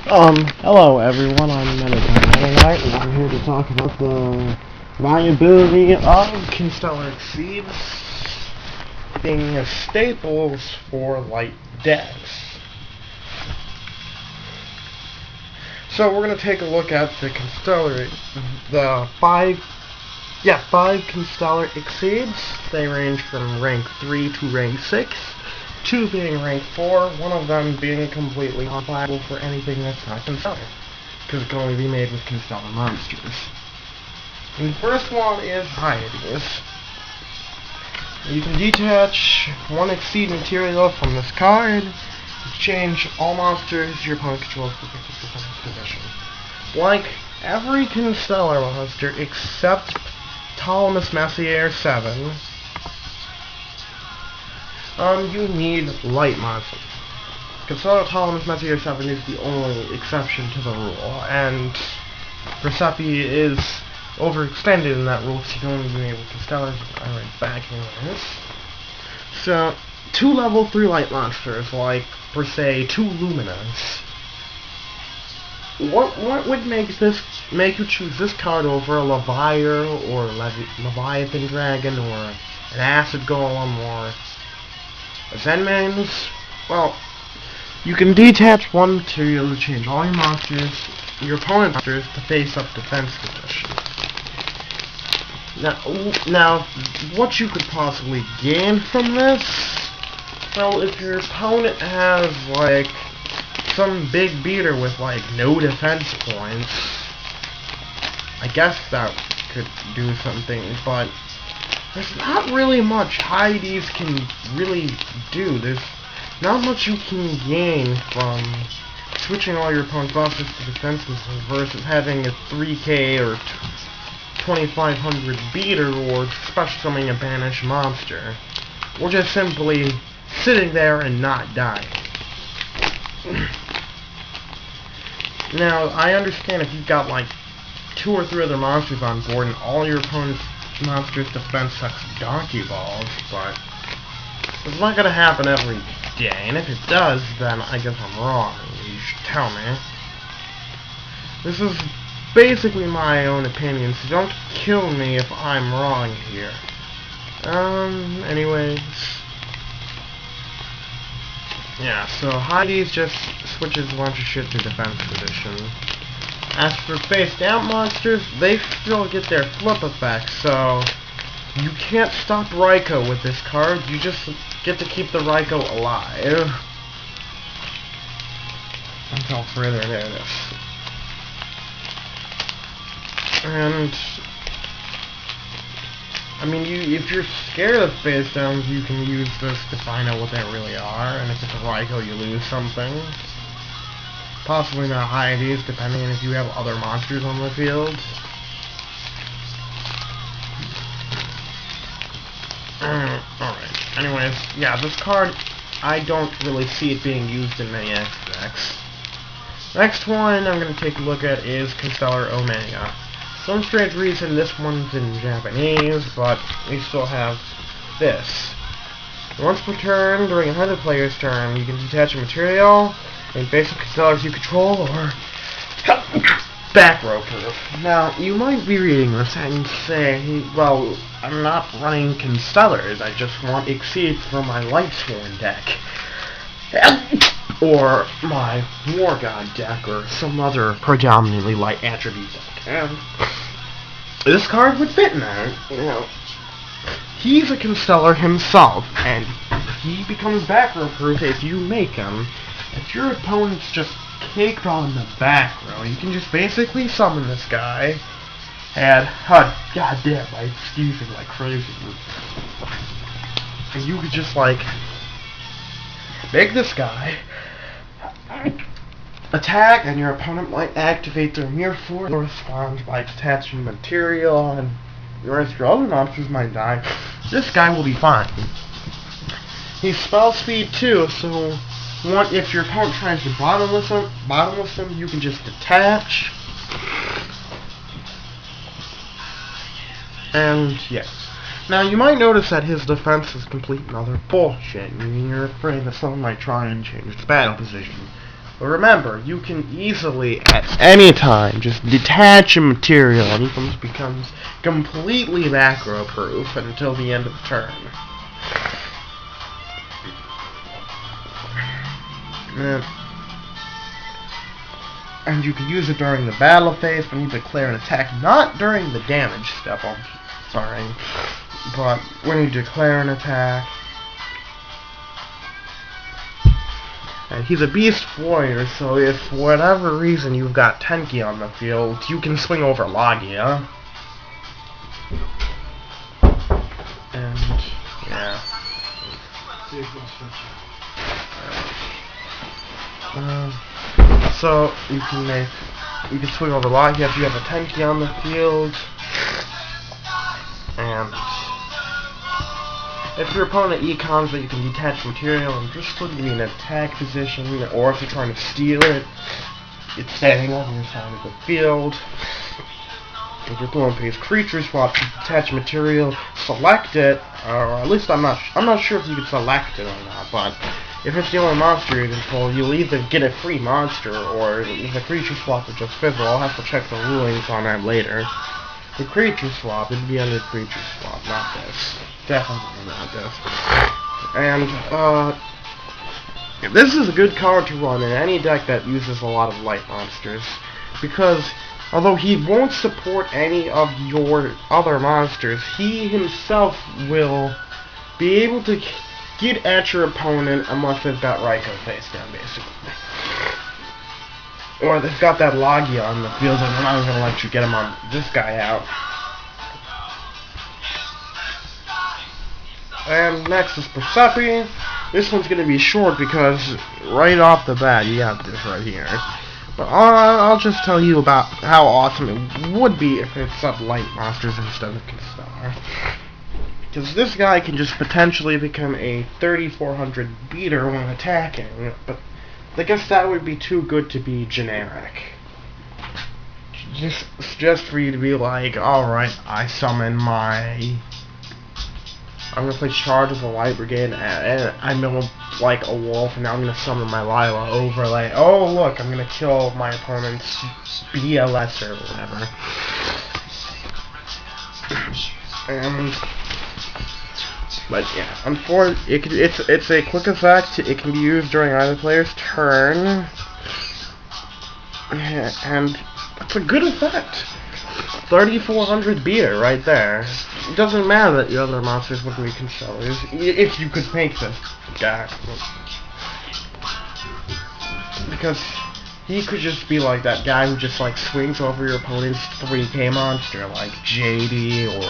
Hello everyone, I'm Tonight, and I'm here to talk about the viability of Constellar Xyzs being staples for light decks. So we're going to take a look at the five Constellar Xyzs. They range from rank 3 to rank 6. 2 being rank 4, one of them being completely unviable for anything that's not Constellar, because it can only be made with Constellar monsters. And the first one is Hyades. You can detach one Xyz material from this card, exchange all monsters your opponent controls for 50% of possession. Like every Constellar monster except Ptolemy M7, you need light monsters. Constellar Ptolemy M7 is the only exception to the rule, and Plaesepe is overextended in that rule because you can only be made with Constellars. I write back anyways. So, 2 level 3 light monsters, like, per se, 2 Luminas. What would make you choose this card over a Leviathan or Leviathan Dragon or an Acid Golem or a Zenmanes? Well, you can detach one material to change all your opponent's monsters to face-up defense condition. Now, what you could possibly gain from this? Well, if your opponent has, like, some big beater with, like, no defense points, I guess that could do something, but there's not really much Hyades can really do. There's not much you can gain from switching all your opponent's monsters to defenses versus having a 3k or 2500 beater or special summoning a banished monster. Or just simply sitting there and not dying. Now, I understand if you've got like 2 or 3 other monsters on board and all your opponent's monsters defense sucks donkey balls, but it's not gonna happen every day, and if it does, then I guess I'm wrong. You should tell me. This is basically my own opinion, so don't kill me if I'm wrong here. Anyways. Yeah, so Hyades just switches a bunch of shit to defense position. As for face-down monsters, they still get their flip effect, so you can't stop Raikou with this card, you just get to keep the Raikou alive until further notice. And I mean, if you're scared of face downs, you can use this to find out what they really are, and if it's a Raikou, you lose something. Possibly not Hyades, depending on if you have other monsters on the field. Alright, anyways, yeah, this card, I don't really see it being used in many decks. Next one I'm going to take a look at is Constellar Omega. Some strange reason this one's in Japanese, but we still have this. Once per turn, during another player's turn, you can detach a material in basic Constellars you control, or back row proof. Now, you might be reading this and say, well, I'm not running Constellars, I just want Xyz for my Lightsworn deck. Or my War God deck, or some other predominantly light attribute deck. And this card would fit in that. You know, he's a Constellar himself, and he becomes back row proof if you make him. If your opponent's just caked on the back row, you can just basically summon this guy, and, goddamn, my excuses like crazy. And you could just, like, make this guy attack, and your opponent might activate their mirror force or respond by detaching material, and the rest of your other monsters might die. This guy will be fine. He's spell speed too, so if your opponent tries to bottomless him, you can just detach. And yes. Now you might notice that his defense is complete and utter bullshit, and you're afraid that someone might try and change its battle position. But remember, you can easily, at any time, just detach a material and it becomes completely macro-proof until the end of the turn. And you can use it during the battle phase when you declare an attack, not during the damage step, I'm sorry, but when you declare an attack. And he's a beast warrior, so if for whatever reason you've got Tenki on the field, you can swing over Logia. And, yeah. So you can swing over Logia if you have a Tenki on the field. And if your opponent econs that you can detach material and just put it in an attack position, or if you're trying to steal it, it's standing on your side of the field. If your opponent pays creature swap to detach material, select it, or at least I'm not sure if you can select it or not, but if it's the only monster you control, you'll either get a free monster, or if the creature swap is just fizzle. I'll have to check the rulings on that later. The creature swap would be under creature swap, not this. Definitely not this. And, this is a good card to run in any deck that uses a lot of light monsters, because although he won't support any of your other monsters, he himself will be able to get at your opponent unless they've got Raikou face down, basically. Or they've got that Logia on the field and they're not going to let you get him on this guy out. And next is Plaesepe. This one's going to be short because right off the bat you got this right here. But I'll just tell you about how awesome it would be if it's up light monsters instead of Constellar. Because this guy can just potentially become a 3400 beater when attacking, but I guess that would be too good to be generic. Just for you to be like, alright, I summon my... I'm going to play Charge of the Light Brigade, and I know like a wolf, and now I'm going to summon my Lila over, like, oh look, I'm going to kill my opponent's BLS or whatever. But yeah, unfortunately, it's a quick effect. It can be used during either player's turn, and it's a good effect. 3400 beater right there. It doesn't matter that your other monsters wouldn't be Constellars if you could make this guy, because he could just be like that guy who just like swings over your opponent's 3K monster, like JD or.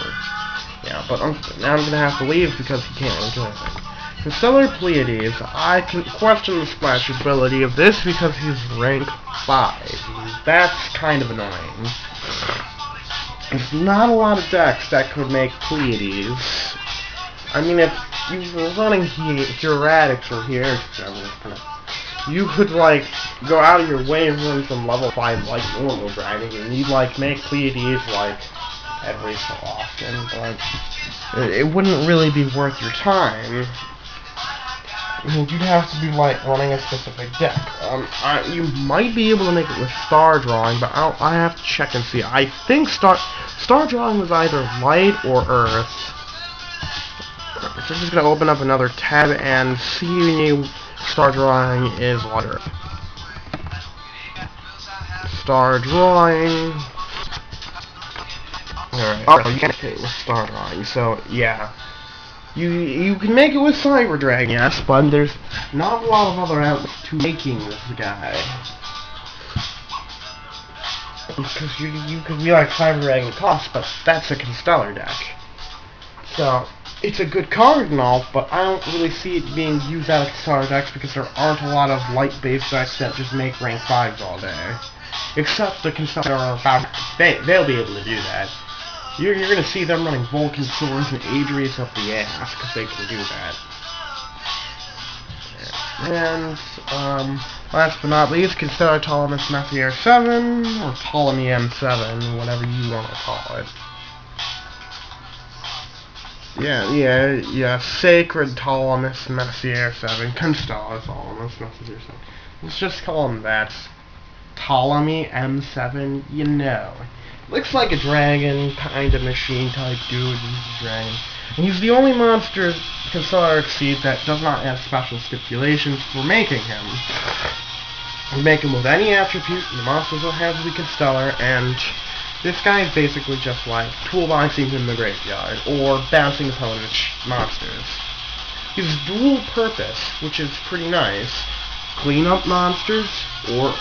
Yeah, but now I'm gonna have to leave because he can't really do anything. Constellar Pleiades, I can question the splash ability of this because he's rank 5. That's kind of annoying. There's not a lot of decks that could make Pleiades. I mean, if you were running Heretics or Heretics, you could, like, go out of your way and run some level 5, like, normal dragon, and you'd, like, make Pleiades, like, every so often, but it wouldn't really be worth your time. You'd have to be like running a specific deck. You might be able to make it with Star Drawing, but I have to check and see. I think Star Drawing was either Light or Earth. So I'm just gonna open up another tab and see Star Drawing is water. Star Drawing. Alright, you can't hit it with Star Drawing, so yeah. You can make it with Cyber Dragon, yes, but there's not a lot of other outlets to making this guy. Because you could be like Cyber Dragon cost, but that's a Constellar deck. So, it's a good card and all, but I don't really see it being used out of Constellar decks because there aren't a lot of light-based decks that just make rank 5s all day. Except the Constellar, they'll be able to do that. You're gonna see them running Vulcan Swords and Adrius up the ass, because they can do that. And, last but not least, Constellar Ptolemy M7, or Ptolemy M7, whatever you want to call it. Yeah, Sacred Ptolemy M7, Constellar Ptolemy M7. Let's just call him that. Ptolemy M7, you know. Looks like a dragon, kind of machine type dude. He's a dragon. And he's the only monster Constellar Xyz that does not have special stipulations for making him. You make him with any attribute, the monsters will have the Constellar, and this guy is basically just like toolboxing in the graveyard, or bouncing opponents' monsters. He's dual purpose, which is pretty nice. Clean up monsters, or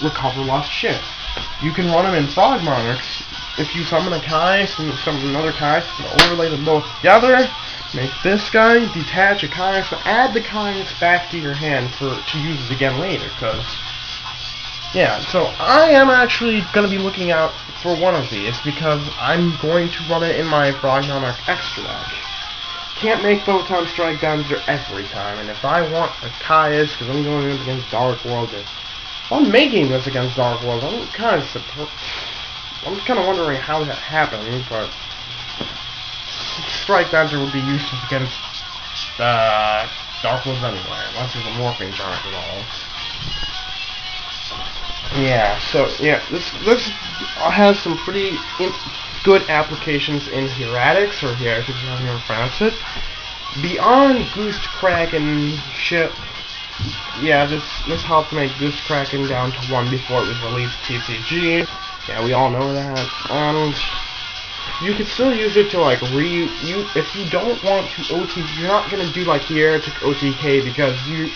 recover lost shit. You can run him in Frog Monarchs. If you summon a Caius and summon another Caius, you can overlay them both together, make this guy, detach a Caius, and add the Caius back to your hand to use it again later, because, yeah, so I am actually going to be looking out for one of these, because I'm going to run it in my Frog Monarch extra deck. Can't make Photon Strike Denser every time, and if I want a Caius, because I'm going up against Dark World, if I'm making this against Dark World, I'm kind of wondering how that happened, but Strike Denser would be useless against Dark World anyway, unless there's a morphing charge at all. Yeah, so yeah, this has some pretty good applications in Heretics, or Heretics, I don't know how to pronounce it. Beyond Goose Kraken shit, yeah, this helped make Goose Kraken down to 1 before it was released TCG. Yeah, we all know that. And you can still use it to like if you don't want to OTK, you're not gonna do like Heretic OTK because you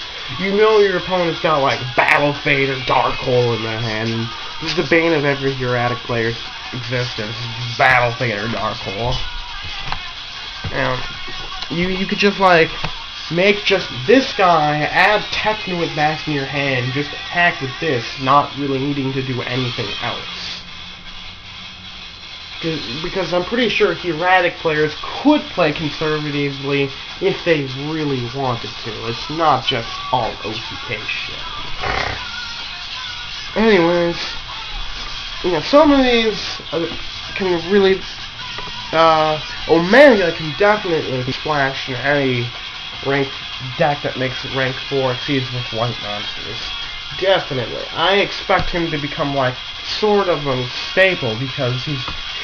know your opponent's got like Battle Fate or Dark Hole in their hand. This is the bane of every Heretic player's existence, Battle Fate or Dark Hole. You could just like make just this guy, add Technuit back in your hand, just attack with this, not really needing to do anything else. Because I'm pretty sure Heretic players could play conservatively if they really wanted to. It's not just all OTK shit. Anyways, yeah, some of these can really, Omega can definitely splash in any rank deck that makes rank 4 Xyz with white monsters. Definitely. I expect him to become like sort of a staple because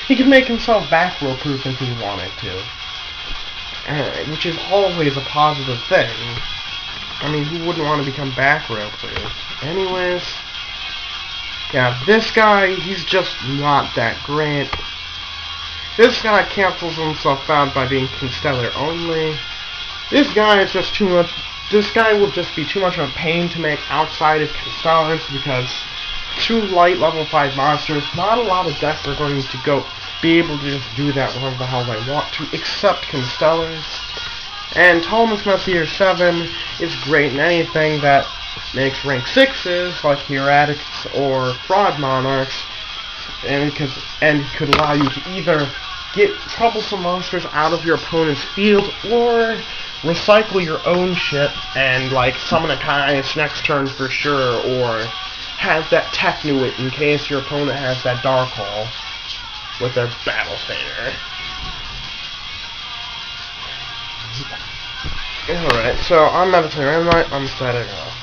he can make himself back row proof if he wanted to. Which is always a positive thing. I mean, who wouldn't want to become back row proof? Anyways, yeah, this guy, he's just not that great. This guy cancels himself out by being Constellar only. This guy is just too much. This guy will just be too much of a pain to make outside of Constellars because 2 light level 5 monsters, not a lot of decks are going to be able to just do that whatever the hell they want to, except Constellars. And Ptolemy M7 is great in anything that makes rank 6s, like Heretics or Frog Monarchs, and could allow you to either get troublesome monsters out of your opponent's field, or recycle your own shit and like summon a Caius next turn for sure, or have that Technuit in case your opponent has that Dark Hole with their Battle Fader. Alright, so I'm Meditator, I'm setting off.